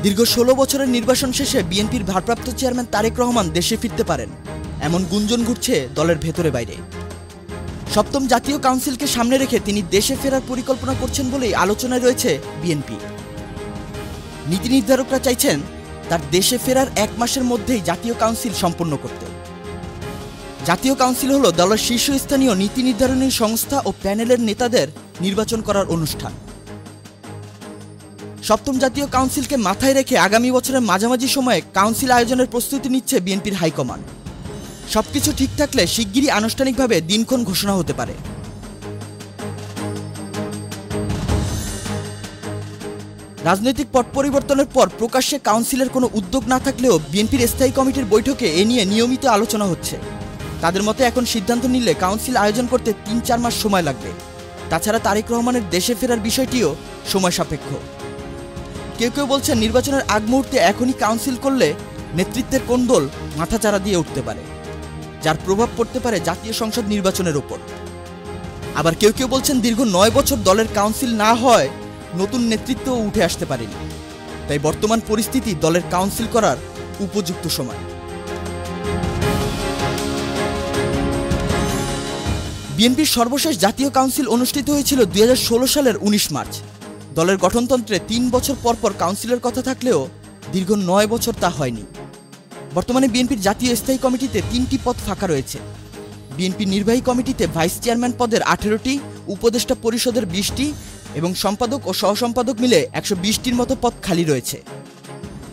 দীর্ঘ ১৬ বছরের নির্বাসন শেষে বিএনপির ভারপ্রাপ্ত চেয়ারম্যান তারেক রহমান দেশে ফিরতে পারেন এমন গুঞ্জন ঘুরছে দলের ভেতরে বাইরে। সপ্তম জাতীয় কাউন্সিলকে সামনে রেখে তিনি দেশে ফেরার পরিকল্পনা করছেন বলেই আলোচনায় রয়েছে বিএনপি। নীতি নির্ধারকরা চাইছেন তার দেশে ফেরার ১ মাসের মধ্যেই জাতীয় কাউন্সিল সম্পন্ন করতে। জাতীয় কাউন্সিল হলো দলের শীর্ষস্থানীয় নীতি নির্ধারণী সংস্থা ও প্যানেলের নেতাদের নির্বাচন করার অনুষ্ঠান। সপ্তম জাতীয় কাউন্সিলকে মাথায় রেখে আগামী বছরের মাঝামাঝি সময়ে কাউন্সিল আয়োজনের প্রস্তুতি নিচ্ছে বিএনপির হাইকমান্ড। সবকিছু ঠিক থাকলে শিগগিরই আনুষ্ঠানিকভাবে দিনক্ষণ ঘোষণা হতে পারে। রাজনৈতিক পট পরিবর্তনের পর প্রকাশ্যে কাউন্সিলের কোনো উদ্যোগ না থাকলেও বিএনপির স্থায়ী কমিটির বৈঠকে এ নিয়ে নিয়মিত আলোচনা হচ্ছে। তাদের মতে এখন সিদ্ধান্ত নিলে কাউন্সিল আয়োজন করতে ৩-৪ মাস সময় লাগবে। তাছাড়া তারেক রহমানের দেশে ফেরার বিষয়টিও সময় সাপেক্ষ। কেউ কেউ বলছেন নির্বাচনের আগ মুহূর্তে এখনই কাউন্সিল করলে নেতৃত্বের কোন্দল মাথাচাড়া দিয়ে উঠতে পারে, যার প্রভাব পড়তে পারে জাতীয় সংসদ নির্বাচনের ওপর। আবার কেউ কেউ বলছেন দীর্ঘ ৯ বছর দলের কাউন্সিল না হয় নতুন নেতৃত্বও উঠে আসতে পারেনি, তাই বর্তমান পরিস্থিতি দলের কাউন্সিল করার উপযুক্ত সময়। বিএনপির সর্বশেষ জাতীয় কাউন্সিল অনুষ্ঠিত হয়েছিল ২০১৬ সালের ১৯ মার্চ। দলের গঠনতন্ত্রে ৩ বছর পর পর কাউন্সিলের কথা থাকলেও দীর্ঘ ৯ বছর তা হয়নি। বর্তমানে বিএনপির জাতীয় স্থায়ী কমিটিতে ৩টি পদ ফাঁকা রয়েছে। বিএনপির নির্বাহী কমিটিতে ভাইস চেয়ারম্যান পদের ১৮টি, উপদেষ্টা পরিষদের ২০টি এবং সম্পাদক ও সহসম্পাদক মিলে ১২০টির মতো পদ খালি রয়েছে।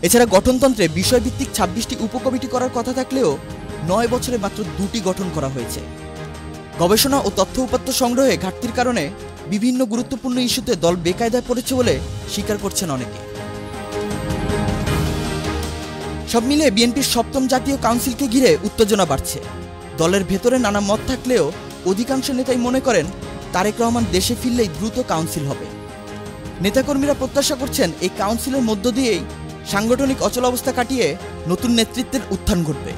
এছাড়া গঠনতন্ত্রে বিষয়ভিত্তিক ২৬টি উপকমিটি করার কথা থাকলেও ৯ বছরে মাত্র ২টি গঠন করা হয়েছে। গবেষণা ও তথ্য উপাত্ত সংগ্রহে ঘাটতির কারণে বিভিন্ন গুরুত্বপূর্ণ ইস্যুতে দল বেকায়দায় পড়েছে বলে স্বীকার করছেন অনেকে। সব মিলিয়ে বিএনপির সপ্তম জাতীয় কাউন্সিলকে ঘিরে উত্তেজনা বাড়ছে। দলের ভেতরে নানা মত থাকলেও অধিকাংশ নেতাই মনে করেন তারেক রহমান দেশে ফিরলেই দ্রুত কাউন্সিল হবে। নেতাকর্মীরা প্রত্যাশা করছেন এই কাউন্সিলের মধ্য দিয়েই সাংগঠনিক অচলাবস্থা কাটিয়ে নতুন নেতৃত্বের উত্থান ঘটবে।